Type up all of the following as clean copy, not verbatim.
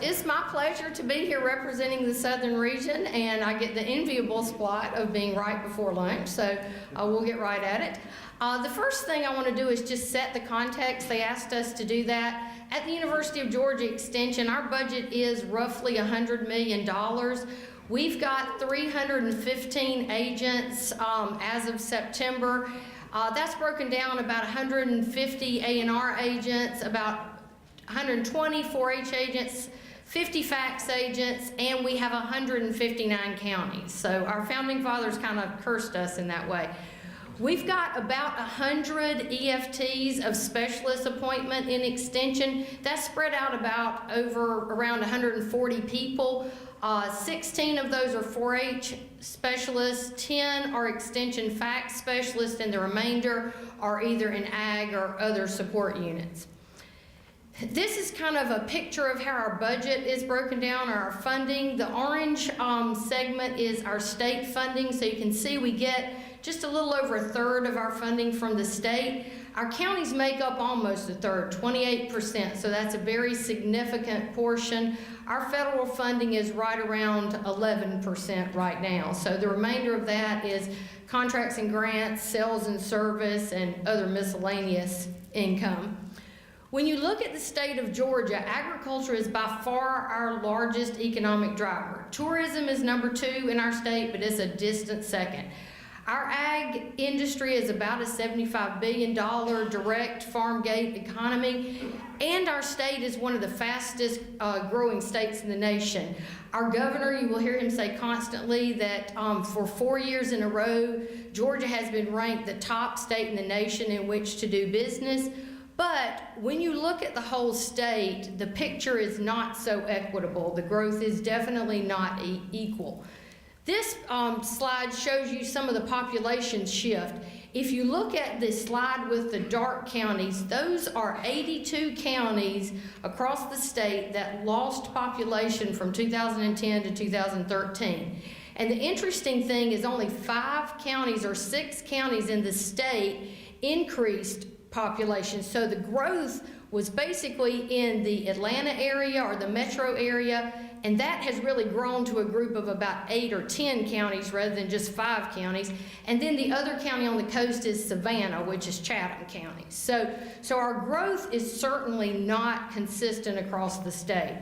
It's my pleasure to be here representing the Southern region, and I get the enviable spot of being right before lunch, so we'll get right at it. The first thing I want to do is just set the context. They asked us to do that. At the University of Georgia Extension, our budget is roughly $100 million. We've got 315 agents as of September. That's broken down about 150 A&R agents, about 120 4-H agents, 50 fax agents, and we have 159 counties. So our founding fathers kind of cursed us in that way. We've got about 100 EFTs of specialist appointment in Extension. That's spread out about around 140 people. 16 of those are 4-H specialists, 10 are Extension fax specialists, and the remainder are either in ag or other support units. This is kind of a picture of how our budget is broken down, or our funding. The orange segment is our state funding, so you can see we get just a little over a third of our funding from the state. Our counties make up almost a third, 28%, so that's a very significant portion. Our federal funding is right around 11% right now, so the remainder of that is contracts and grants, sales and service, and other miscellaneous income. When you look at the state of Georgia, agriculture is by far our largest economic driver. Tourism is number 2 in our state, but it's a distant second. Our ag industry is about a $75 billion direct farm gate economy, and our state is one of the fastest growing states in the nation. Our governor, you will hear him say constantly that for 4 years in a row, Georgia has been ranked the top state in the nation in which to do business. But when you look at the whole state, the picture is not so equitable. The growth is definitely not equal. This slide shows you some of the population shift. If you look at the slide with the dark counties, those are 82 counties across the state that lost population from 2010 to 2013. And the interesting thing is only 5 counties or 6 counties in the state increased population. So the growth was basically in the Atlanta area or the metro area, and that has really grown to a group of about 8 or 10 counties rather than just 5 counties. And then the other county on the coast is Savannah, which is Chatham County. So our growth is certainly not consistent across the state.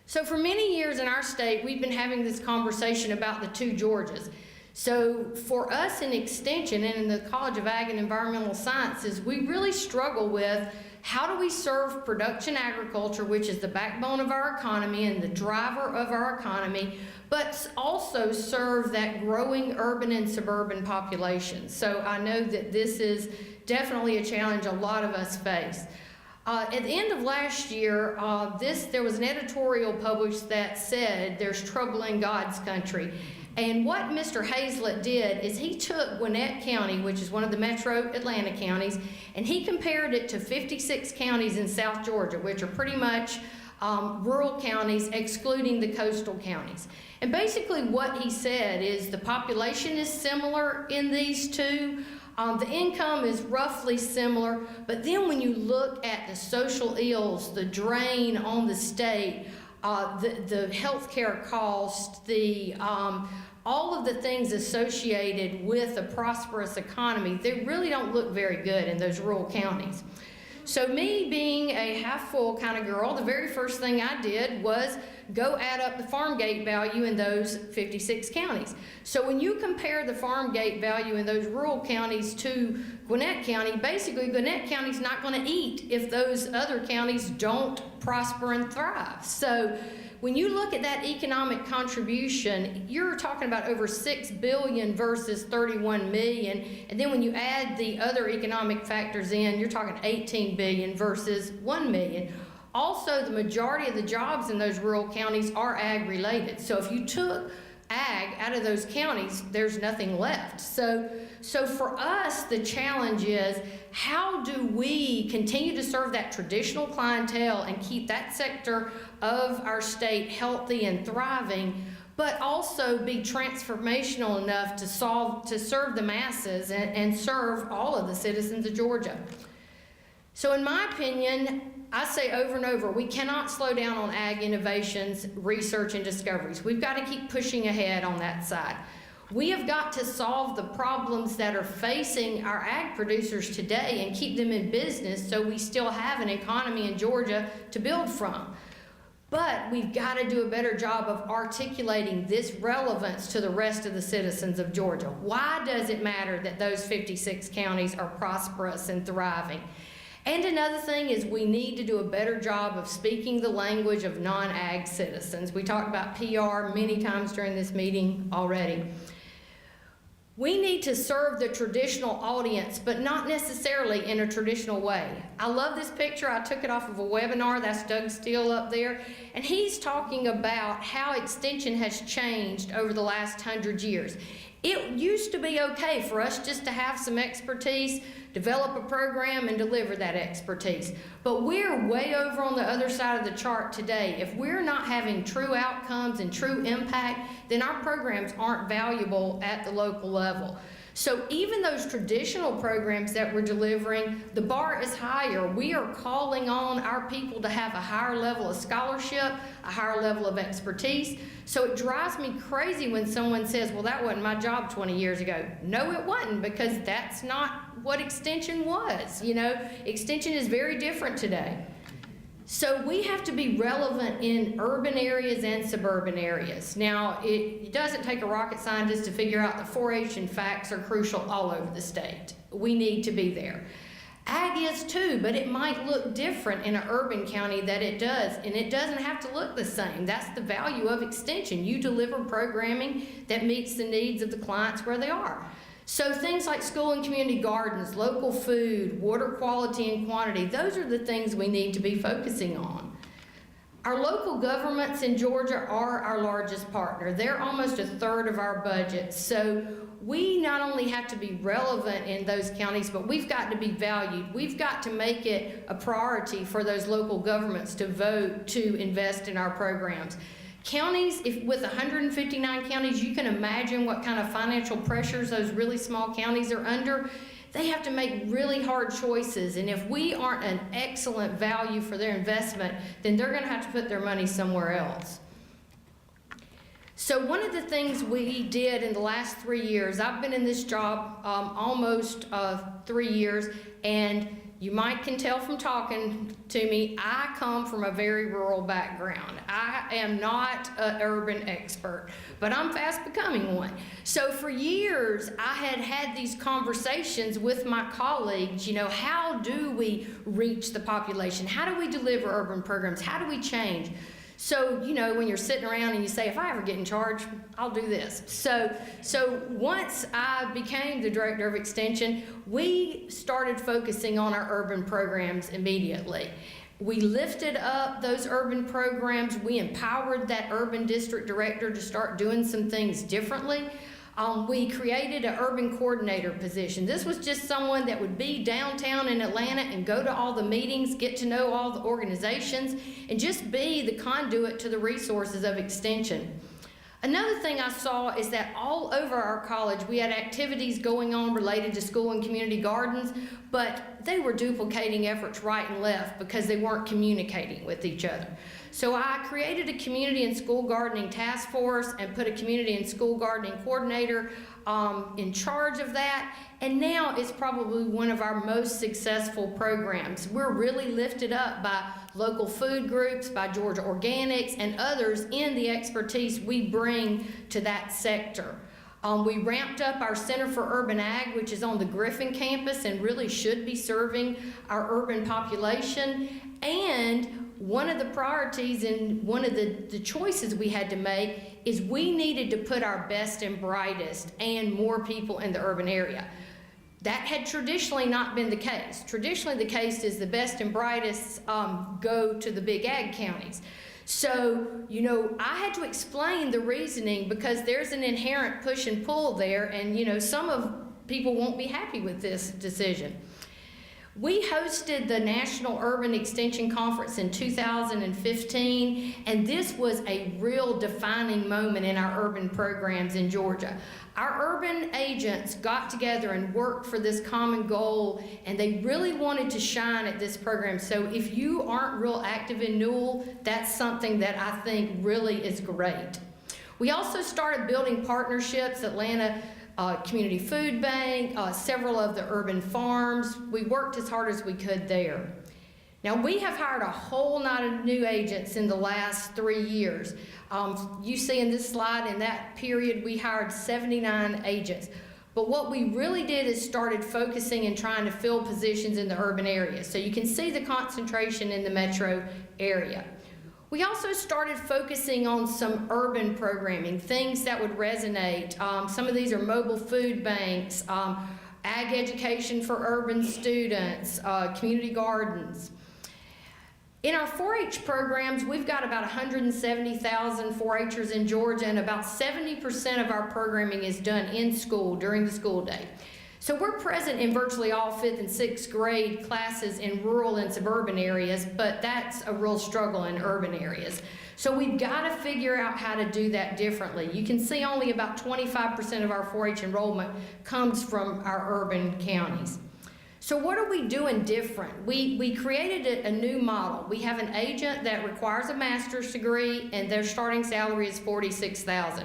So for many years in our state, we've been having this conversation about the 2 Georgias. So for us in Extension and in the College of Ag and Environmental Sciences, we really struggle with how do we serve production agriculture, which is the backbone of our economy and the driver of our economy, but also serve that growing urban and suburban population. So I know that this is definitely a challenge a lot of us face. At the end of last year, there was an editorial published that said there's trouble in God's country. And what Mr. Hazlett did is he took Gwinnett County, which is one of the metro Atlanta counties, and he compared it to 56 counties in South Georgia, which are pretty much rural counties, excluding the coastal counties. And basically what he said is the population is similar in these 2. The income is roughly similar, but then when you look at the social ills, the drain on the state, the health care cost, all of the things associated with a prosperous economy, they really don't look very good in those rural counties. So me being a half-full kind of girl, the very first thing I did was go add up the farm gate value in those 56 counties. So when you compare the farm gate value in those rural counties to Gwinnett County, basically Gwinnett County's not going to eat if those other counties don't prosper and thrive. So when you look at that economic contribution, you're talking about over $6 billion versus $31 million. And then when you add the other economic factors in, you're talking $18 billion versus $1 million. Also, the majority of the jobs in those rural counties are ag related. So if you took ag out of those counties, there's nothing left. So for us, the challenge is how do we continue to serve that traditional clientele and keep that sector of our state healthy and thriving, but also be transformational enough to serve the masses and serve all of the citizens of Georgia. So in my opinion, I say over and over, we cannot slow down on ag innovations, research, and discoveries. We've got to keep pushing ahead on that side. We have got to solve the problems that are facing our ag producers today and keep them in business so we still have an economy in Georgia to build from. But we've got to do a better job of articulating this relevance to the rest of the citizens of Georgia. Why does it matter that those 56 counties are prosperous and thriving? And another thing is we need to do a better job of speaking the language of non-ag citizens. We talked about PR many times during this meeting already. We need to serve the traditional audience, but not necessarily in a traditional way. I love this picture. I took it off of a webinar. That's Doug Steele up there. And he's talking about how extension has changed over the last 100 years. It used to be okay for us just to have some expertise, develop a program, and deliver that expertise. But we're way over on the other side of the chart today. If we're not having true outcomes and true impact, then our programs aren't valuable at the local level. So even those traditional programs that we're delivering, the bar is higher. We are calling on our people to have a higher level of scholarship, a higher level of expertise. So it drives me crazy when someone says, well, that wasn't my job 20 years ago. No, it wasn't, because that's not what extension was. You know, extension is very different today. So we have to be relevant in urban areas and suburban areas. Now, it doesn't take a rocket scientist to figure out that 4-H and facts are crucial all over the state. We need to be there. Ag is too, but it might look different in an urban county that it does, and it doesn't have to look the same. That's the value of extension. You deliver programming that meets the needs of the clients where they are. So things like school and community gardens, local food, water quality and quantity, those are the things we need to be focusing on. Our local governments in Georgia are our largest partner. They're almost a third of our budget. So we not only have to be relevant in those counties, but we've got to be valued. We've got to make it a priority for those local governments to vote to invest in our programs. Counties, with 159 counties, you can imagine what kind of financial pressures those really small counties are under. They have to make really hard choices, and if we aren't an excellent value for their investment, then they're going to have to put their money somewhere else. So one of the things we did in the last 3 years, I've been in this job almost 3 years, and you might can tell from talking to me, I come from a very rural background. I am not an urban expert, but I'm fast becoming one. So for years, I had these conversations with my colleagues, you know, how do we reach the population? How do we deliver urban programs? How do we change? So, you know, when you're sitting around and you say, if I ever get in charge, I'll do this. So once I became the director of extension, we started focusing on our urban programs immediately. We lifted up those urban programs. We empowered that urban district director to start doing some things differently. We created an urban coordinator position. This was just someone that would be downtown in Atlanta and go to all the meetings, get to know all the organizations, and just be the conduit to the resources of extension. Another thing I saw is that all over our college we had activities going on related to school and community gardens, but they were duplicating efforts right and left because they weren't communicating with each other. So I created a community and school gardening task force and put a community and school gardening coordinator in charge of that. And now it's probably one of our most successful programs. We're really lifted up by local food groups, by Georgia Organics, and others in the expertise we bring to that sector. We ramped up our Center for Urban Ag, which is on the Griffin campus and really should be serving our urban population. And one of the priorities and one of the choices we had to make is we needed to put our best and brightest and more people in the urban area. That had traditionally not been the case. Traditionally the case is the best and brightest go to the big ag counties. So, you know, I had to explain the reasoning because there's an inherent push and pull there, and, you know, some of people won't be happy with this decision. We hosted the National Urban Extension Conference in 2015, and this was a real defining moment in our urban programs in Georgia. Our urban agents got together and worked for this common goal, and they really wanted to shine at this program. So if you aren't real active in Newell, that's something that I think really is great. We also started building partnerships, Atlanta Community Food Bank, several of the urban farms. We worked as hard as we could there. Now, we have hired a whole lot of new agents in the last 3 years. You see in this slide, in that period, we hired 79 agents. But what we really did is started focusing and trying to fill positions in the urban area. So you can see the concentration in the metro area. We also started focusing on some urban programming, things that would resonate. Some of these are mobile food banks, ag education for urban students, community gardens. In our 4-H programs, we've got about 170,000 4-Hers in Georgia, and about 70% of our programming is done in school during the school day. So we're present in virtually all 5th and 6th grade classes in rural and suburban areas, but that's a real struggle in urban areas. So we've got to figure out how to do that differently. You can see only about 25% of our 4-H enrollment comes from our urban counties. So what are we doing different? We created a new model. We have an agent that requires a master's degree, and their starting salary is $46,000.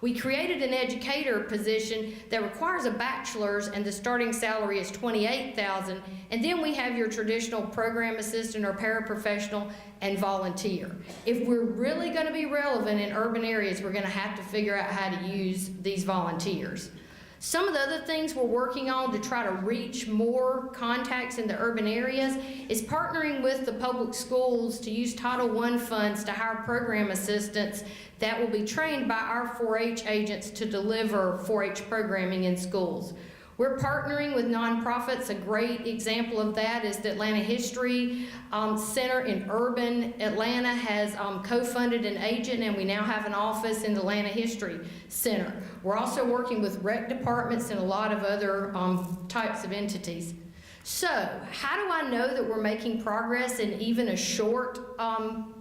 We created an educator position that requires a bachelor's, and the starting salary is $28,000. And then we have your traditional program assistant or paraprofessional and volunteer. If we're really going to be relevant in urban areas, we're going to have to figure out how to use these volunteers. Some of the other things we're working on to try to reach more contacts in the urban areas is partnering with the public schools to use Title I funds to hire program assistants that will be trained by our 4-H agents to deliver 4-H programming in schools. We're partnering with nonprofits. A great example of that is the Atlanta History Center in urban Atlanta has co-funded an agent, and we now have an office in the Atlanta History Center. We're also working with rec departments and a lot of other types of entities. So, how do I know that we're making progress in even a short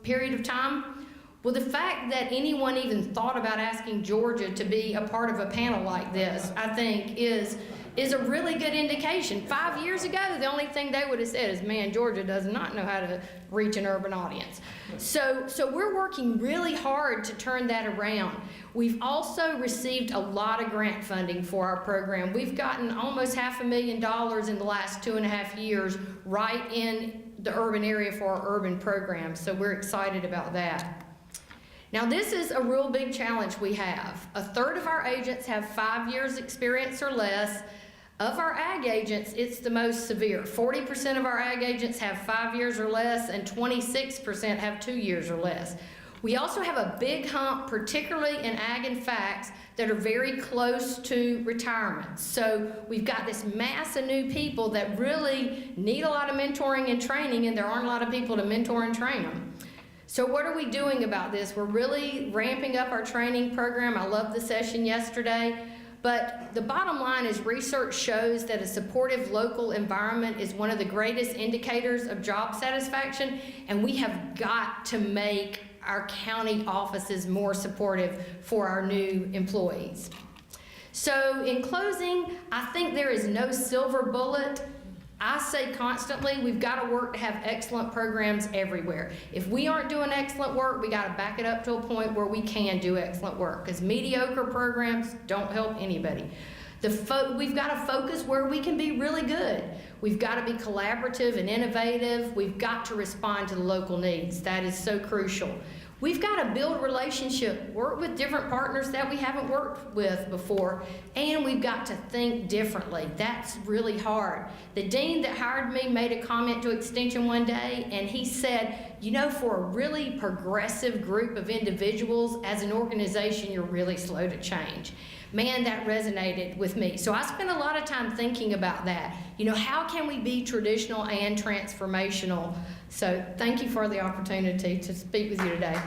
period of time? Well, the fact that anyone even thought about asking Georgia to be a part of a panel like this, I think, is a really good indication. 5 years ago, the only thing they would have said is, man, Georgia does not know how to reach an urban audience. So we're working really hard to turn that around. We've also received a lot of grant funding for our program. We've gotten almost $500,000 in the last 2.5 years right in the urban area for our urban program, so we're excited about that. Now, this is a real big challenge we have. 1/3 of our agents have 5 years experience or less. Of our ag agents, it's the most severe. 40% of our ag agents have 5 years or less, and 26% have 2 years or less. We also have a big hump, particularly in ag and facs, that are very close to retirement. So we've got this mass of new people that really need a lot of mentoring and training, and there aren't a lot of people to mentor and train them. So what are we doing about this? We're really ramping up our training program. I loved the session yesterday. But the bottom line is research shows that a supportive local environment is one of the greatest indicators of job satisfaction, and we have got to make our county offices more supportive for our new employees. So in closing, I think there is no silver bullet. I say constantly, we've got to work to have excellent programs everywhere. If we aren't doing excellent work, we got to back it up to a point where we can do excellent work, because mediocre programs don't help anybody. We've got to focus where we can be really good. We've got to be collaborative and innovative. We've got to respond to the local needs. That is so crucial. We've got to build relationships, work with different partners that we haven't worked with before, and we've got to think differently. That's really hard. The dean that hired me made a comment to Extension one day, and he said, you know, for a really progressive group of individuals, as an organization, you're really slow to change. Man, that resonated with me. So I spent a lot of time thinking about that. You know, how can we be traditional and transformational? So thank you for the opportunity to speak with you today.